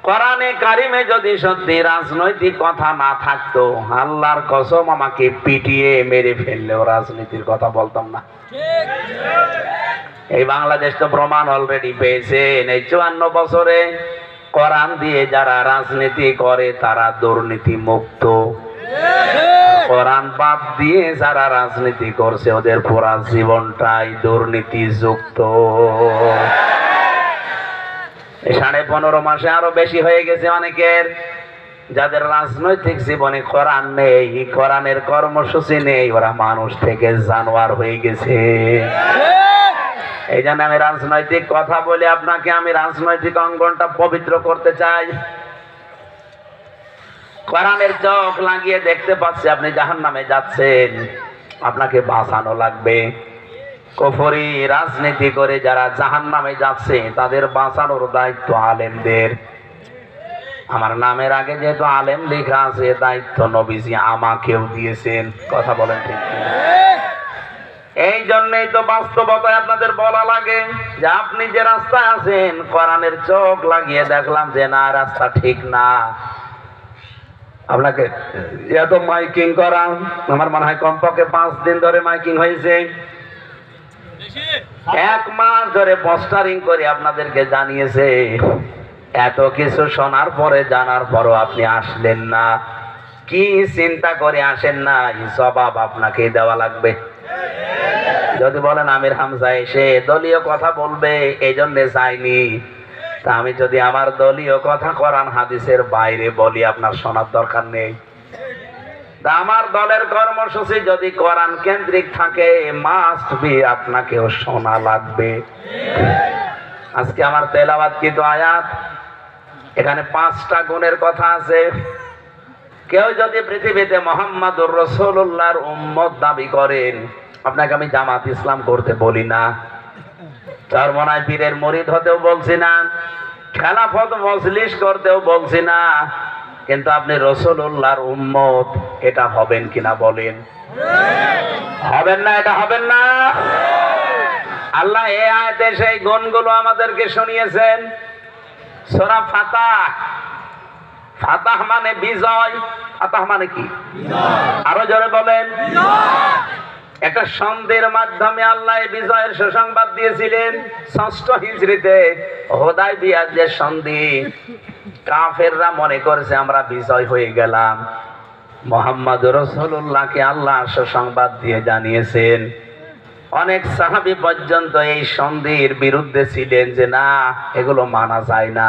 কোরআনে কারিমে যদি সত্যি রাজনৈতিক কথা না থাকতো, আল্লাহর কসম আমাকে পিটিয়ে মেরে ফেললেও রাজনীতির কথা বলতাম না। এই বাংলাদেশ তো প্রমাণ অলরেডি পেয়েছেন। এই 54 বছরে কোরআন দিয়ে যারা রাজনীতি করে তারা দুর্নীতি মুক্ত। কোরআন বাদ দিয়ে যারা রাজনীতি করছে ওদের পুরা জীবনটাই দুর্নীতি যুক্ত। 15.5 মাসে আরো বেশি হয়ে গেছে অনেকের, যাদের রাজনৈতিক জীবনে কোরআন নেই, কোরআনের কর্মসূচি নেই, ওরা মানুষ থেকে জানোয়ার হয়ে গেছে। এই জন্য আমি রাজনৈতিক কথা বলে আপনাকে আমি রাজনৈতিক অঙ্গনটা পবিত্র করতে চাই। কোরআনের চোখ লাগিয়ে দেখতে পাচ্ছি আপনি জাহান্নামে যাচ্ছেন, আপনাকে বাঁচানো লাগবে। কুফরি রাজনীতি করে যারা জাহান্নামে যাচ্ছে তাদের বাঁচানোর দায়িত্ব আলেমদের। আমার নামের আগে যেহেতু আলেম লেখা আছে, দায়িত্ব নবীজি আমাকেও দিয়েছেন। কথা বলেন ঠিক? এই জন্যই তো বাস্তবতায় আপনাদের বলা লাগে যে আপনি যে রাস্তায় আছেন কোরআনের চোখ লাগিয়ে দেখলাম যে না, রাস্তা ঠিক না। আপনাকে এত মাইকিং করা, আমার মনে হয় কমপক্ষে 5 দিন ধরে মাইকিং হয়েছে, 1 মাস ধরে পোস্টারিং করে আপনাদেরকে জানিয়েছে। এত কিছু শোনার পরে জানার পরও আপনি আসলেন না। কি চিন্তা করে আসেন না? জবাব আপনাকে দেওয়া লাগবে। যদি বলেন আমির হামজা এসে দলীয় কথা বলবে এই জন্য যাইনি, তা আমি যদি আমার দলীয় কথা কোরআন হাদিসের বাইরে বলি আপনার শোনার দরকার নেই। আমার দলের কর্মসূচি যদি কোরআন কেন্দ্রিক থাকে, মাস্ট বি আপনাকেও শোনা লাগবে। আজকে আমার তেলাওয়াতকৃত আয়াত, এখানে 5টা গুণের কথা আছে। কেউ যদি পৃথিবীতে মুহাম্মাদুর রাসূলুল্লাহর উম্মত দাবি করেন, আপনাকে আমি জামাত ইসলাম করতে বলি না, চরমনায় পীরের মুরিদ হতেও বলছি না, খেলাফত মজলিস করতেও বলছি না, কিন্তু আপনি রাসূলুল্লাহর উম্মত এটা হবেন কিনা বলেন? হবেন না? এটা হবেন না। আল্লাহ এই আয়াতে সেই গুণগুলো আমাদেরকে শুনিয়েছেন। সূরা ফাতাহ, ফাতাহ মানে বিজয়। ফাতাহ মানে কি? আরো জোরে বলেন। একটা সন্ধির মাধ্যমে আল্লাহ বিজয়ের সুসংবাদ দিয়েছিলেন 6ষ্ঠ হিজরিতে। হুদায়বিয়ার যে সন্ধি, কাফেররা মনে করেছে আমরা বিজয় হয়ে গেলাম। মুহাম্মদুর রাসূলুল্লাহকে আল্লাহ সুসংবাদ দিয়ে জানিয়েছেন। অনেক সাহাবী পর্যন্ত এই সন্ধির বিরুদ্ধে ছিলেন যে না, এগুলো মানা যায় না।